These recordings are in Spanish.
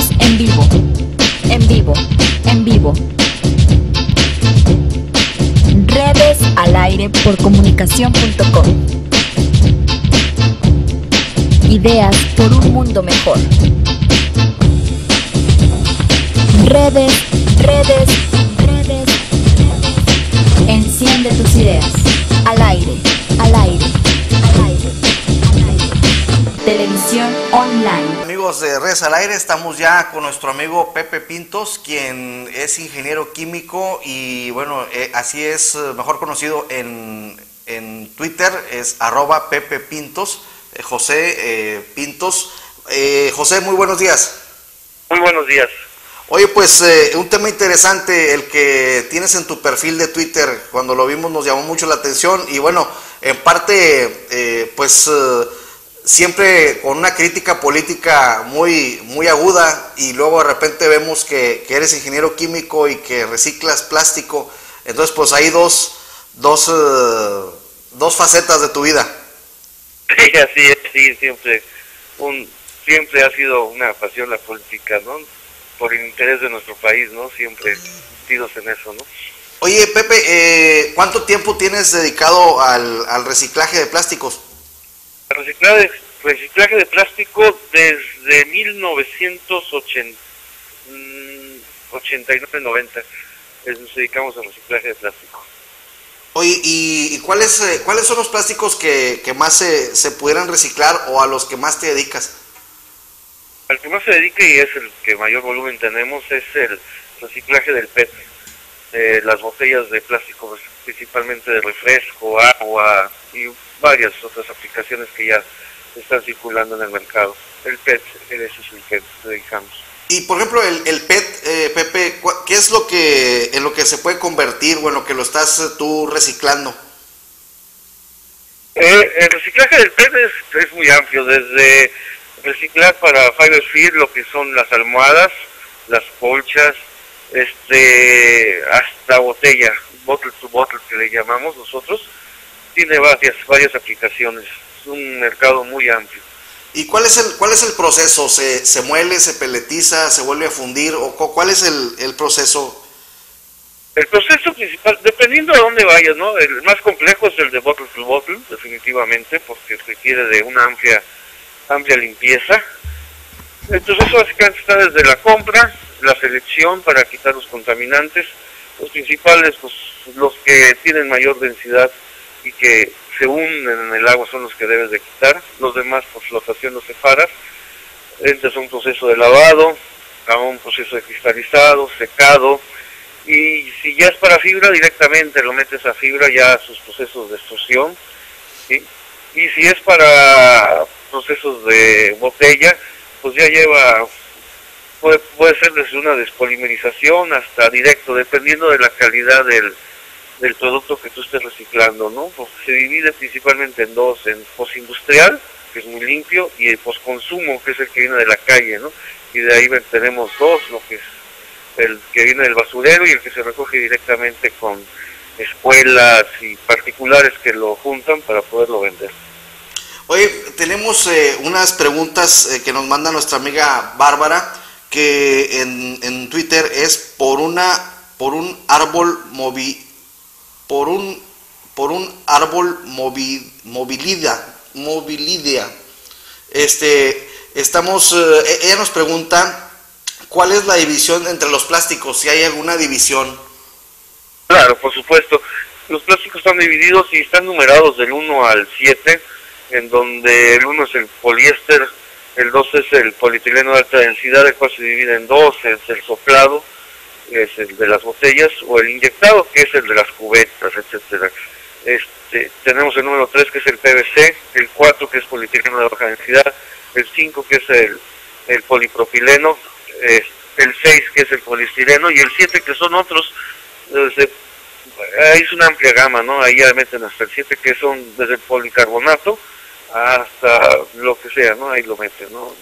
Estamos en vivo, en vivo, en vivo. Redes al aire por comunicación.com. Ideas por un mundo mejor. Redes, redes, redes, redes. Enciende tus ideas. Al aire, al aire, al aire, al aire. Televisión online. Amigos de Redes al Aire, estamos ya con nuestro amigo Pepe Pintos, quien es ingeniero químico y bueno, así es mejor conocido en Twitter, es @Pepe Pintos, José Pintos. José, muy buenos días. Muy buenos días. Oye, pues un tema interesante el que tienes en tu perfil de Twitter. Cuando lo vimos nos llamó mucho la atención y bueno, en parte siempre con una crítica política muy aguda, y luego de repente vemos que eres ingeniero químico y que reciclas plástico. Entonces pues hay dos facetas de tu vida. Sí, así es, sí, siempre ha sido una pasión la política, ¿no? Por el interés de nuestro país, ¿no? Siempre metidos en eso, ¿no? Oye, Pepe, ¿cuánto tiempo tienes dedicado al reciclaje de plásticos? El reciclaje de plástico desde 1989-90 nos dedicamos al reciclaje de plástico. Oye, ¿y cuáles son los plásticos que más se pudieran reciclar o a los que más te dedicas? Al que más se dedica y es el que mayor volumen tenemos es el reciclaje del PET, las botellas de plástico, principalmente de refresco, agua y varias otras aplicaciones que ya están circulando en el mercado. El PET, ese es el que dedicamos. Y por ejemplo, el PET, Pepe, ¿qué es en lo que se puede convertir o en lo que lo estás tú reciclando? El reciclaje del PET es muy amplio, desde reciclar para fiber field, lo que son las almohadas, las colchas, hasta botella, bottle to bottle que le llamamos nosotros, tiene varias aplicaciones, es un mercado muy amplio. ¿Y cuál es el proceso? ¿Se muele, se peletiza, se vuelve a fundir o cuál es el proceso? El proceso principal, dependiendo de dónde vayas, ¿no? El más complejo es el de bottle to bottle, definitivamente, porque requiere de una amplia limpieza. Entonces eso básicamente está desde la compra, la selección para quitar los contaminantes, los principales, pues los que tienen mayor densidad y que se hunden en el agua son los que debes de quitar, los demás por flotación los separas, entras a un proceso de lavado, a un proceso de cristalizado, secado, y si ya es para fibra directamente lo metes a fibra ya a sus procesos de extrusión, ¿sí? Y si es para procesos de botella, pues ya puede ser desde una despolimerización hasta directo, dependiendo de la calidad del producto que tú estés reciclando, ¿no? Porque se divide principalmente en dos, en postindustrial, que es muy limpio, y el postconsumo, que es el que viene de la calle, ¿no? Y de ahí tenemos dos, lo que es el que viene del basurero y el que se recoge directamente con escuelas y particulares que lo juntan para poderlo vender. Oye, tenemos unas preguntas que nos manda nuestra amiga Bárbara, que en Twitter es por un árbol movilidea. Ella nos pregunta ¿cuál es la división entre los plásticos? Si hay alguna división. Claro, por supuesto. Los plásticos están divididos y están numerados del 1 al 7, en donde el 1 es el poliéster, el 2 es el polietileno de alta densidad, el cual se divide en dos, es el soplado, es el de las botellas, o el inyectado, que es el de las cubetas, etcétera. Tenemos el número 3, que es el PVC, el 4, que es polietileno de baja densidad, el 5, que es el polipropileno, el 6, que es el poliestireno, y el 7, que son otros. Ahí es una amplia gama, ¿no? Ahí ya meten hasta el 7, que son desde el policarbonato hasta lo que sea, ¿no? Ahí lo meten, ¿no?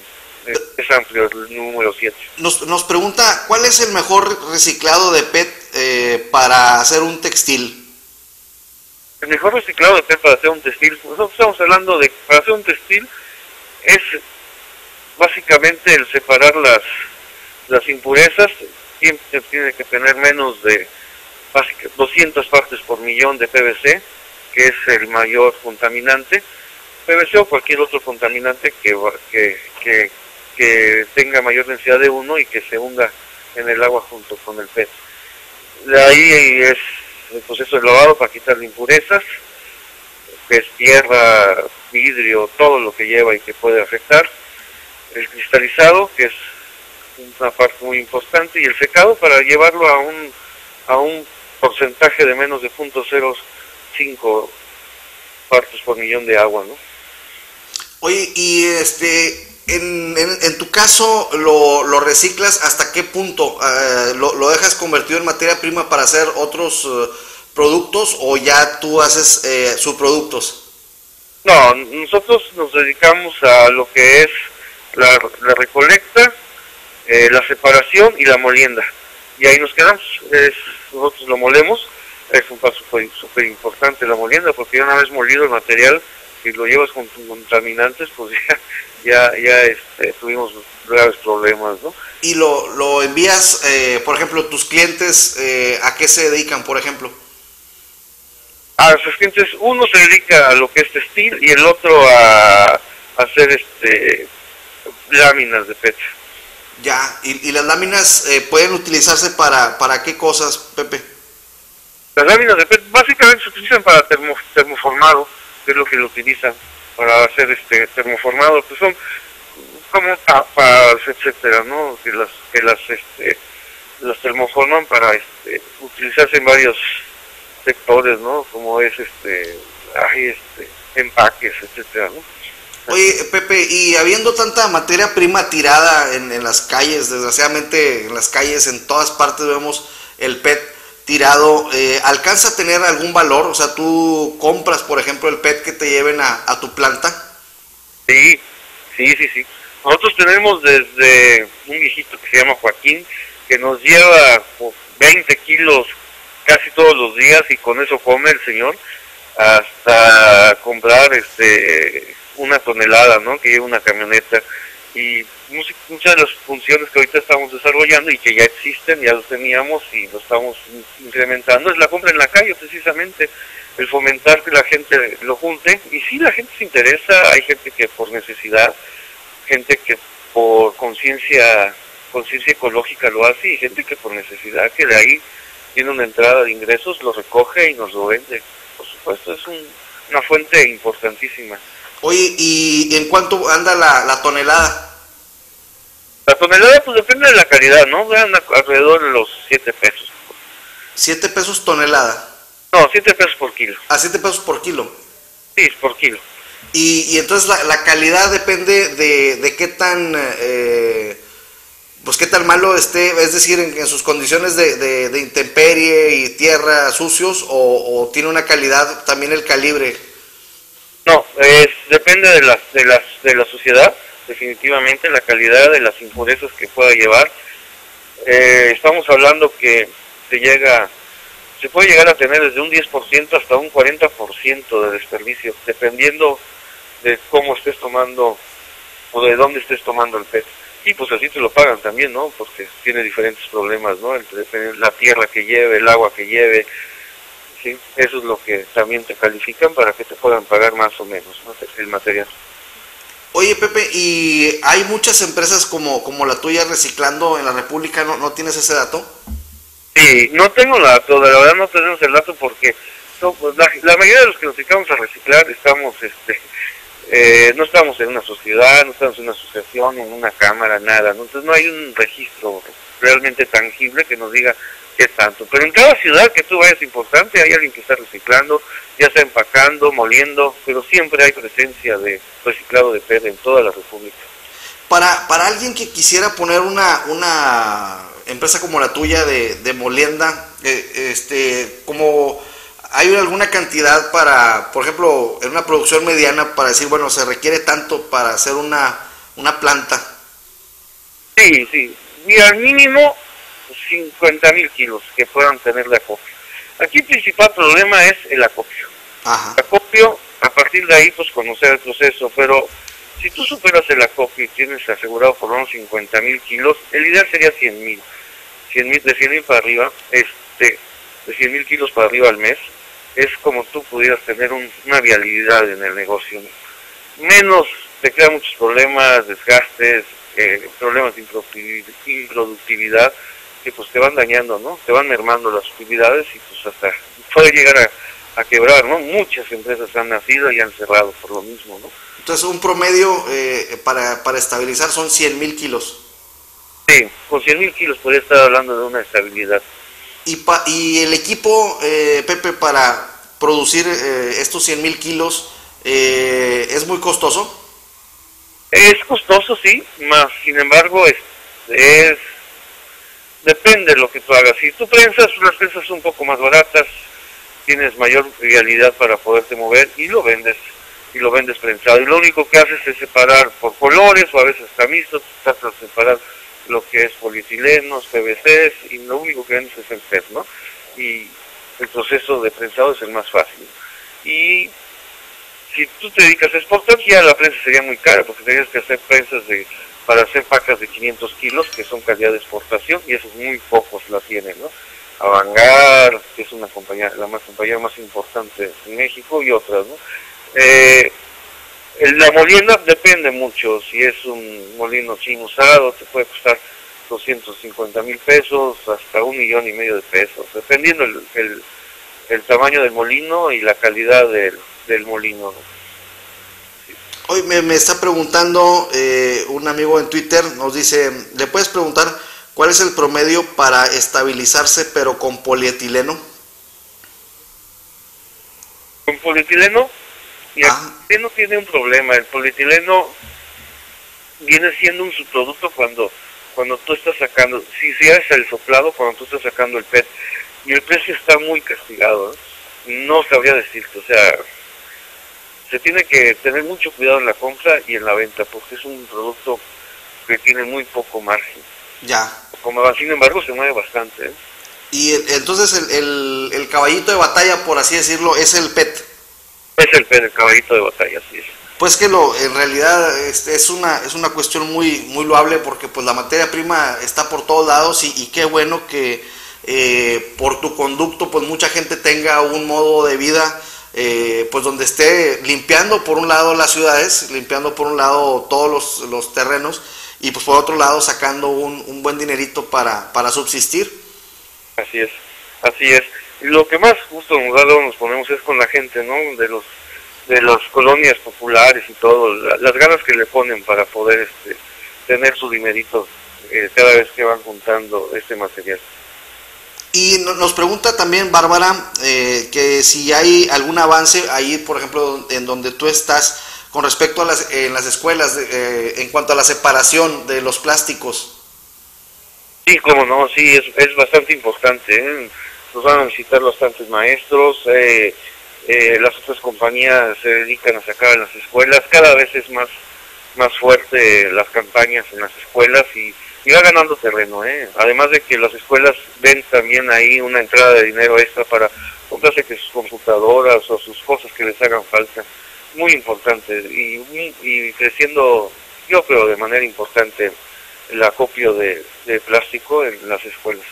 Es amplio el número 7. Nos pregunta, ¿cuál es el mejor reciclado de PET para hacer un textil? El mejor reciclado de PET para hacer un textil, nosotros estamos hablando para hacer un textil, es básicamente el separar las impurezas siempre tiene que tener menos de 200 partes por millón de PVC, que es el mayor contaminante, PVC o cualquier otro contaminante que tenga mayor densidad de uno y que se hunda en el agua junto con el PET. De ahí es el proceso de lavado para quitar impurezas, que es tierra, vidrio, todo lo que lleva y que puede afectar. El cristalizado, que es una parte muy importante, y el secado para llevarlo a un porcentaje de menos de 0.05 partes por millón de agua, ¿no? Oye, y en tu caso, ¿lo reciclas hasta qué punto? ¿Lo dejas convertido en materia prima para hacer otros productos o ya tú haces subproductos? No, nosotros nos dedicamos a lo que es la recolecta, la separación y la molienda. Y ahí nos quedamos. Nosotros lo molemos. Es un paso súper importante la molienda, porque ya una vez molido el material, si lo llevas con contaminantes, pues ya tuvimos graves problemas, ¿no? Y lo envías, por ejemplo, tus clientes, ¿a qué se dedican, por ejemplo? A sus clientes, uno se dedica a lo que es textil y el otro a hacer láminas de PET. Ya, y las láminas pueden utilizarse para qué cosas, Pepe? Las láminas de PET básicamente se utilizan para termoformado, que es lo que lo utilizan para hacer termoformado, que son como tapas, etcétera, ¿no? Que las termoforman para utilizarse en varios sectores, ¿no? Como es empaques, etcétera, ¿no? Oye, Pepe, y habiendo tanta materia prima tirada en las calles, desgraciadamente en las calles en todas partes vemos el PET tirado, ¿alcanza a tener algún valor? O sea, ¿tú compras, por ejemplo, el PET que te lleven a tu planta? Sí. Nosotros tenemos desde un viejito que se llama Joaquín, que nos lleva 20 kilos casi todos los días y con eso come el señor, hasta comprar una tonelada, ¿no? Que lleva una camioneta, y muchas de las funciones que ahorita estamos desarrollando y que ya existen, ya los teníamos y lo estamos incrementando, es la compra en la calle precisamente, el fomentar que la gente lo junte, y sí, la gente se interesa, hay gente que por necesidad, gente que por conciencia ecológica lo hace, y gente que por necesidad, que de ahí tiene una entrada de ingresos, lo recoge y nos lo vende. Por supuesto, es una fuente importantísima. Oye, ¿y en cuánto anda la tonelada? La tonelada pues depende de la calidad, ¿no? Anda alrededor de los 7 pesos. ¿7 pesos tonelada? No, 7 pesos por kilo. ¿A 7 pesos por kilo? Sí, es por kilo. Y entonces la calidad depende de qué tan pues qué tan malo esté, es decir, en sus condiciones de intemperie y tierra sucios, o tiene una calidad también el calibre. No, depende de la suciedad, definitivamente la calidad de las impurezas que pueda llevar. Estamos hablando que se puede llegar a tener desde un 10% hasta un 40% de desperdicio, dependiendo de cómo estés tomando o de dónde estés tomando el PET. Y pues así te lo pagan también, ¿no? Porque tiene diferentes problemas, ¿no? Entre la tierra que lleve, el agua que lleve, ¿sí? Eso es lo que también te califican para que te puedan pagar más o menos, ¿no? El material. Oye, Pepe, ¿y hay muchas empresas como la tuya reciclando en la República? ¿No tienes ese dato? Sí, no tengo el dato, de la verdad no tenemos el dato porque no, pues la mayoría de los que nos dedicamos a reciclar estamos, no estamos en una sociedad, no estamos en una asociación, en una cámara, nada, ¿no? Entonces no hay un registro realmente tangible que nos diga qué tanto. Pero en cada ciudad que tú vayas importante hay alguien que está reciclando, ya sea empacando, moliendo, pero siempre hay presencia de reciclado de PET en toda la República. Para alguien que quisiera poner una empresa como la tuya de molienda, como hay alguna cantidad para, por ejemplo, en una producción mediana, para decir, bueno, se requiere tanto para hacer una planta? Sí, y al mínimo 50,000 kilos que puedan tener de acopio. Aquí el principal problema es el acopio. Ajá. El acopio, a partir de ahí, pues conocer el proceso, pero Si tú superas el acopio y tienes asegurado por unos 50,000 kilos, el ideal sería 100,000. De 100,000 para arriba, de 100,000 kilos para arriba al mes, es como tú pudieras tener una viabilidad en el negocio, ¿no? Menos te crean muchos problemas, desgastes, problemas de improductividad, que pues te van dañando, ¿no? Te van mermando las utilidades y pues hasta puede llegar a quebrar, ¿no? Muchas empresas han nacido y han cerrado por lo mismo, ¿no? Entonces un promedio para estabilizar son 100,000 kilos. Sí, con 100,000 kilos podría estar hablando de una estabilidad. Y el equipo, Pepe, para producir estos 100,000 kilos, ¿es muy costoso? Es costoso, sí, más sin embargo depende de lo que tú hagas. Si tú prensas, las prensas son un poco más baratas, tienes mayor realidad para poderte mover y lo vendes prensado. Y lo único que haces es separar por colores o a veces hasta mixtos, tratas de separar lo que es polietilenos, PVCs, y lo único que vendes es el PET, ¿no? Y el proceso de prensado es el más fácil. Y si tú te dedicas a exportar, ya la prensa sería muy cara, porque tendrías que hacer prensas para hacer pacas de 500 kilos, que son calidad de exportación, y esos muy pocos la tienen, ¿no? Avangar, que es la compañía más importante en México, y otras, ¿no? La molienda depende mucho. Si es un molino chino usado, te puede costar 250,000 pesos hasta 1,5 millones de pesos, dependiendo el tamaño del molino y la calidad del molino, ¿no? Sí. Hoy me está preguntando un amigo en Twitter, nos dice, ¿le puedes preguntar cuál es el promedio para estabilizarse pero con polietileno? Con polietileno, y el polietileno tiene un problema. El polietileno viene siendo un subproducto cuando tú estás sacando, si haces el soplado, cuando tú estás sacando el PET, y el precio está muy castigado, no sabría decirte, o sea, se tiene que tener mucho cuidado en la compra y en la venta, porque es un producto que tiene muy poco margen. Ya. Sin embargo, se mueve bastante, ¿eh? Y entonces el caballito de batalla, por así decirlo, es el PET. Es el PET, el caballito de batalla, sí es. Pues que en realidad es una cuestión muy loable, porque pues la materia prima está por todos lados y qué bueno que por tu conducto pues mucha gente tenga un modo de vida pues donde esté limpiando por un lado las ciudades, limpiando por un lado todos los terrenos y pues por otro lado sacando un buen dinerito para subsistir. Así es. Y lo que más justo nos ponemos es con la gente, ¿no? De las colonias populares y todo, las ganas que le ponen para poder tener su dinerito cada vez que van juntando este material. Y nos pregunta también Bárbara que si hay algún avance ahí, por ejemplo, en donde tú estás, con respecto a en las escuelas, en cuanto a la separación de los plásticos. Sí, cómo no, sí, es bastante importante, ¿eh? Nos van a visitar bastantes maestros, las otras compañías se dedican a sacar en las escuelas, cada vez es más fuerte las campañas en las escuelas y va ganando terreno, además de que las escuelas ven también ahí una entrada de dinero extra para comprarse que sus computadoras o sus cosas que les hagan falta, muy importante, y creciendo, yo creo, de manera importante el acopio de plástico en las escuelas.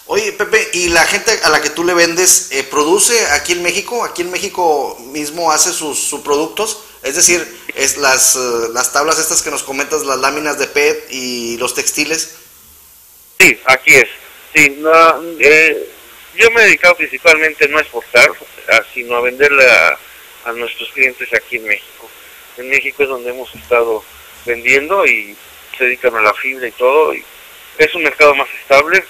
Oye, Pepe, ¿y la gente a la que tú le vendes produce aquí en México? ¿Aquí en México mismo hace sus productos? Es decir, es las tablas estas que nos comentas, las láminas de PET y los textiles. Sí, aquí es. Sí, yo me he dedicado principalmente no a exportar, sino a venderle a nuestros clientes aquí en México. En México es donde hemos estado vendiendo y se dedican a la fibra y todo. Y es un mercado más estable.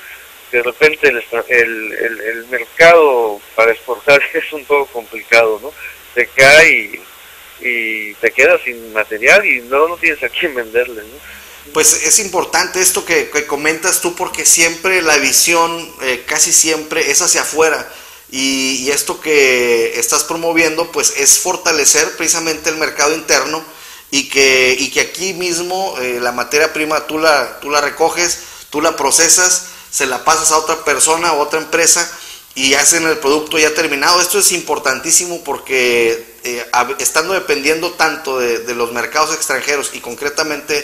De repente el mercado para exportar es un poco complicado, ¿no? Te cae y te quedas sin material y no tienes a quién venderle, ¿no? Pues es importante esto que comentas tú, porque siempre la visión casi siempre es hacia afuera y esto que estás promoviendo pues es fortalecer precisamente el mercado interno y que aquí mismo la materia prima tú la recoges, tú la procesas, se la pasas a otra persona o otra empresa y hacen el producto ya terminado. Esto es importantísimo porque estando dependiendo tanto de los mercados extranjeros y concretamente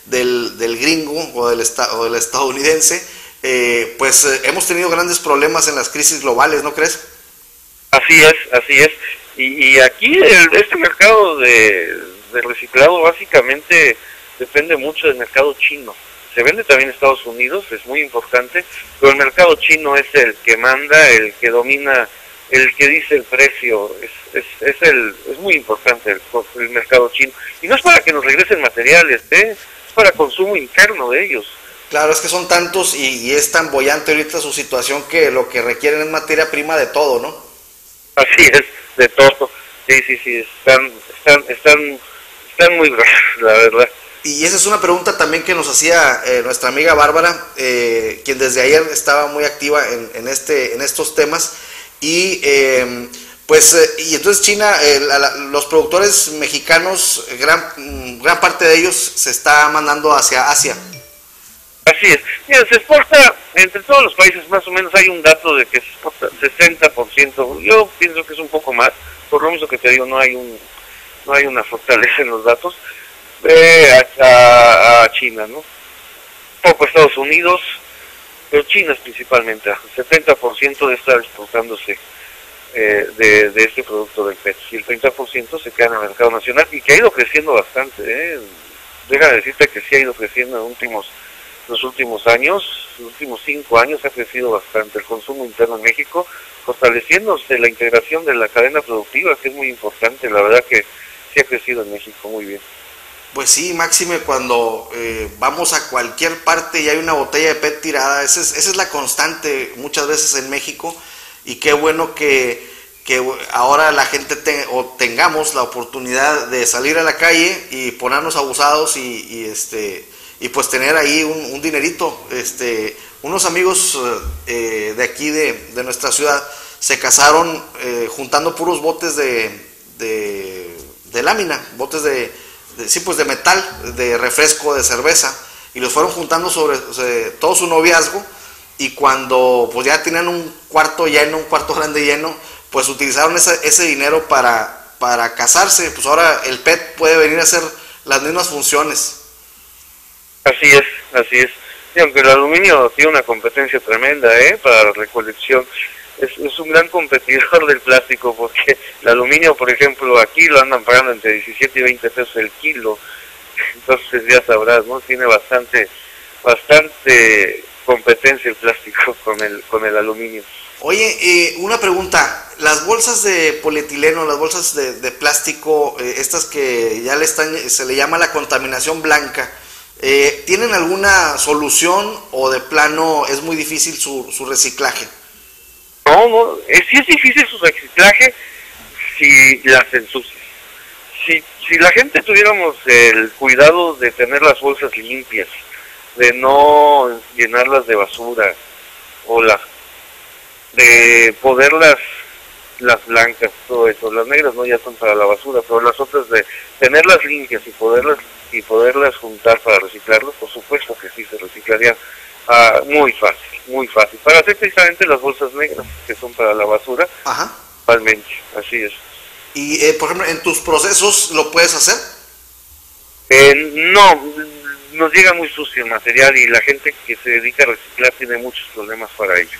del gringo o del estadounidense, pues hemos tenido grandes problemas en las crisis globales, ¿no crees? Así es. Y aquí este mercado de reciclado básicamente depende mucho del mercado chino. Se vende también en Estados Unidos, es muy importante, pero el mercado chino es el que manda, el que domina, el que dice el precio. Es muy importante el mercado chino. Y no es para que nos regresen materiales, es para consumo interno de ellos. Claro, es que son tantos y es tan bollante ahorita su situación que lo que requieren es materia prima de todo, ¿no? Así es, de todo. Sí, están muy bravos, la verdad. Y esa es una pregunta también que nos hacía nuestra amiga Bárbara, quien desde ayer estaba muy activa en estos temas. Y y entonces China, los productores mexicanos, gran parte de ellos se está mandando hacia Asia. Así es. Mira, se exporta entre todos los países, más o menos hay un dato de que se exporta 60%. Yo pienso que es un poco más, por lo mismo que te digo, no hay una fortaleza en los datos. A China, ¿no? Poco Estados Unidos, pero China es principalmente. El 70% de estar exportándose de este producto del PET, y el 30% se queda en el mercado nacional, y que ha ido creciendo bastante. Deja de decirte que sí ha ido creciendo en los últimos años, los últimos 5 años ha crecido bastante el consumo interno en México, fortaleciéndose la integración de la cadena productiva, que es muy importante. La verdad que sí ha crecido en México muy bien. Pues sí, máxime cuando vamos a cualquier parte y hay una botella de PET tirada, esa es la constante muchas veces en México, y qué bueno que ahora la gente tengamos la oportunidad de salir a la calle y ponernos abusados y pues tener ahí un dinerito. Unos amigos de aquí de nuestra ciudad se casaron juntando puros botes de lámina, botes de metal, de refresco, de cerveza, y los fueron juntando sobre todo su noviazgo, y cuando pues ya tenían un cuarto grande lleno, pues utilizaron ese dinero para casarse. Pues ahora el PET puede venir a hacer las mismas funciones. Así es. Sí, aunque el aluminio tiene una competencia tremenda para la recolección, es un gran competidor del plástico, porque el aluminio, por ejemplo, aquí lo andan pagando entre 17 y 20 pesos el kilo. Entonces ya sabrás, ¿no? Tiene bastante competencia el plástico con el aluminio. Oye, una pregunta, las bolsas de polietileno, las bolsas de plástico, estas que ya se le llama la contaminación blanca, ¿tienen alguna solución o de plano es muy difícil su reciclaje? No, sí es difícil su reciclaje si las ensucias. Si la gente tuviéramos el cuidado de tener las bolsas limpias, de no llenarlas de basura, o de poderlas, las blancas, todo eso, las negras no ya son para la basura, pero las otras de tenerlas limpias y poderlas juntar para reciclarlas, por supuesto que sí se reciclarían muy fácil, para hacer precisamente las bolsas negras que son para la basura. Ajá. Totalmente, así es. Y por ejemplo, ¿en tus procesos lo puedes hacer? No, nos llega muy sucio el material, y la gente que se dedica a reciclar tiene muchos problemas para ello.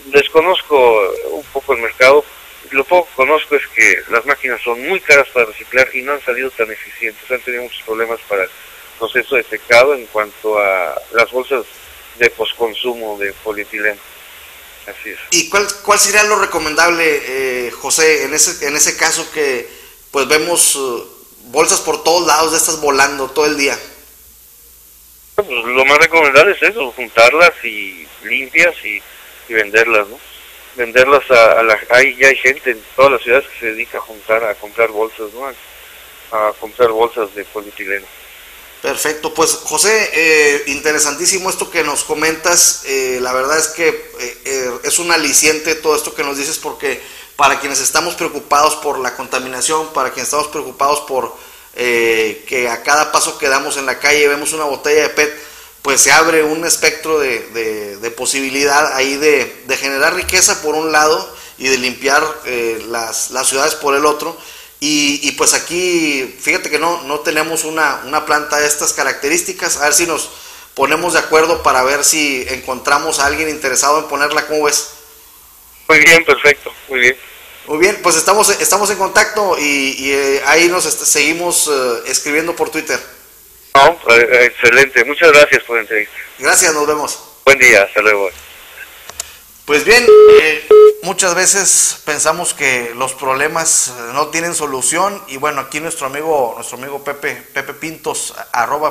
Desconozco un poco el mercado. Lo poco que conozco es que las máquinas son muy caras para reciclar y no han salido tan eficientes. Han tenido muchos problemas para el proceso de secado en cuanto a las bolsas de posconsumo de polietileno. Así es. ¿Y cuál sería lo recomendable, José, en ese caso que pues vemos bolsas por todos lados de estas volando todo el día? Pues lo más recomendable es eso, juntarlas y limpias y venderlas, ¿no? Venderlas ya hay gente en todas las ciudades que se dedica a comprar bolsas, ¿no? A comprar bolsas de polietileno. Perfecto, pues José, interesantísimo esto que nos comentas. La verdad es que es un aliciente todo esto que nos dices, porque para quienes estamos preocupados por la contaminación, para quienes estamos preocupados por que a cada paso que damos en la calle vemos una botella de PET, pues se abre un espectro de posibilidad ahí de generar riqueza por un lado y de limpiar las ciudades por el otro. Y pues aquí, fíjate que no tenemos una planta de estas características. A ver si nos ponemos de acuerdo para ver si encontramos a alguien interesado en ponerla. ¿Cómo ves? Muy bien, perfecto, muy bien. Muy bien, pues estamos en contacto y ahí nos seguimos escribiendo por Twitter. No, excelente, muchas gracias por la entrevista. Gracias, nos vemos. Buen día, hasta luego. Pues bien, muchas veces pensamos que los problemas no tienen solución y bueno, aquí nuestro amigo Pepe Pintos,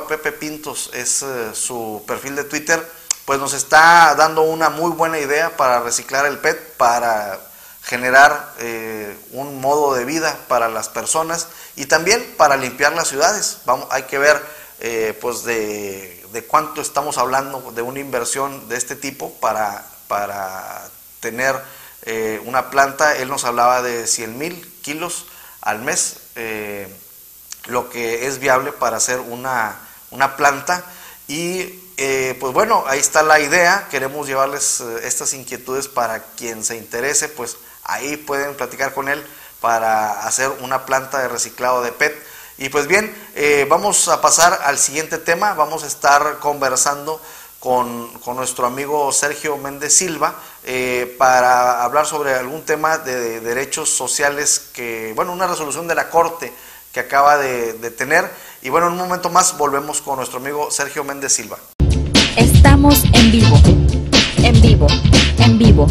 @Pepe Pintos es su perfil de Twitter, pues nos está dando una muy buena idea para reciclar el PET, para generar un modo de vida para las personas y también para limpiar las ciudades. Hay que ver pues de cuánto estamos hablando de una inversión de este tipo para tener una planta. Él nos hablaba de 100,000 kilos al mes, lo que es viable para hacer una planta. Y pues bueno, ahí está la idea. Queremos llevarles estas inquietudes para quien se interese, pues ahí pueden platicar con él para hacer una planta de reciclado de PET. Y pues bien, vamos a pasar al siguiente tema. Vamos a estar conversando con nuestro amigo Sergio Méndez Silva para hablar sobre algún tema de derechos sociales que, bueno, una resolución de la Corte que acaba de tener. Y bueno, en un momento más volvemos con nuestro amigo Sergio Méndez Silva. Estamos en vivo, en vivo, en vivo.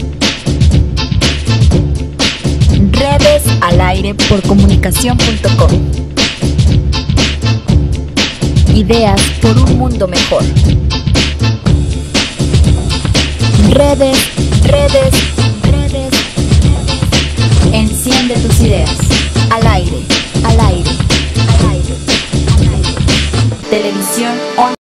Redes al aire por comunicación.com. Ideas por un mundo mejor. Redes. Enciende tus ideas. Al aire. Televisión online.